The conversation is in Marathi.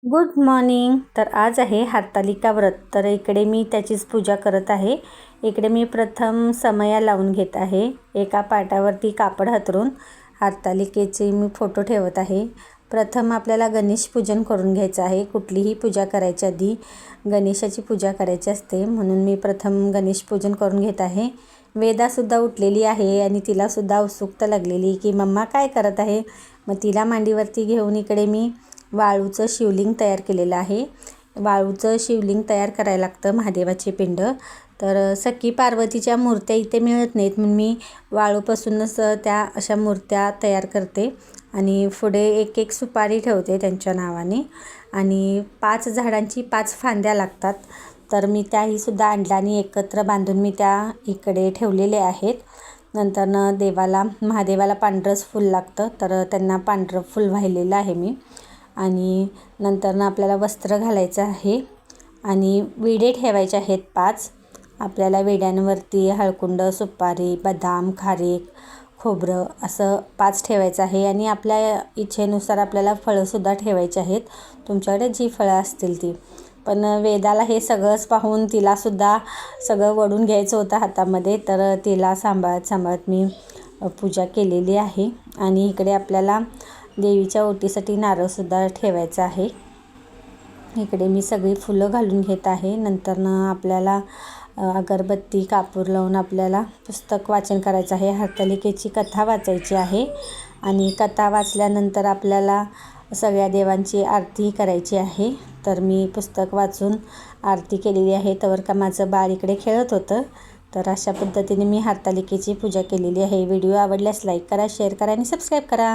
Good morning. तर आज आहे हरतालिका व्रत. तर इकडे मी त्याचीच पूजा करत आहे. इकडे मी प्रथम समया लावून घेत आहे. एका पाटावरती कापड हातरून हरतालिकेचे मी फोटो ठेवत आहे. प्रथम आपल्याला गणेश पूजन करून घ्यायचं आहे. कुठलीही पूजा करायच्या आधी गणेशाची पूजा करायची असते, म्हणून मी प्रथम गणेश पूजन करून घेत आहे. वेदासुद्धा उठलेली आहे आणि तिलासुद्धा उत्सुकता लागलेली की मम्मा काय करत आहे. मग तिला मांडीवरती घेऊन इकडे मी वाळूचं शिवलिंग तयार केलेलं आहे. वाळूचं शिवलिंग तयार करायला लागतं, महादेवाचे पिंड. तर सखी पार्वतीच्या मूर्त्या इथे मिळत नाहीत, म्हणून मी वाळूपासूनच त्या अशा मूर्त्या तयार करते आणि पुढे एक एक सुपारी ठेवते त्यांच्या नावाने. आणि 5 झाडांची 5 फांद्या लागतात. तर मी त्याहीसुद्धा आणल्या आणि एकत्र बांधून मी त्या इकडे ठेवलेले आहेत. नंतरनं महादेवाला पांढरंच फूल लागतं, तर त्यांना पांढरं फूल वाहिलेलं आहे मी. आणि नंतरनं आपल्याला वस्त्र घालायचं आहे आणि विडे ठेवायचे आहेत 5. आपल्याला विड्यांवरती हळकुंड, सुपारी, बदाम, खारीक, खोबरं असं 5 ठेवायचं आहे. आणि आपल्या इच्छेनुसार आपल्याला फळंसुद्धा ठेवायची आहेत, तुमच्याकडे जी फळं असतील ती. पण वेदाला हे सगळंच पाहून तिलासुद्धा सगळं वडून घ्यायचं होतं हातामध्ये, तर तिला सांभाळत मी पूजा केलेली आहे. आणि इकडे आपल्याला देवीच्या ओटीसाठी नारळसुद्धा ठेवायचा आहे. इकडे मी सगळी फुलं घालून घेत आहे. नंतरनं आपल्याला अगरबत्ती, कापूर लावून आपल्याला पुस्तक वाचन करायचं आहे. हरतालिकेची कथा वाचायची आहे आणि कथा वाचल्यानंतर आपल्याला सगळ्या देवांची आरती करायची आहे. तर मी पुस्तक वाचून आरती केलेली आहे, तवर का माझं बाळ इकडे खेळत होतं. तर अशा पद्धतीने मी हरतालिकेची पूजा केलेली आहे. व्हिडिओ आवडल्यास लाईक करा, शेअर करा आणि सबस्क्राईब करा.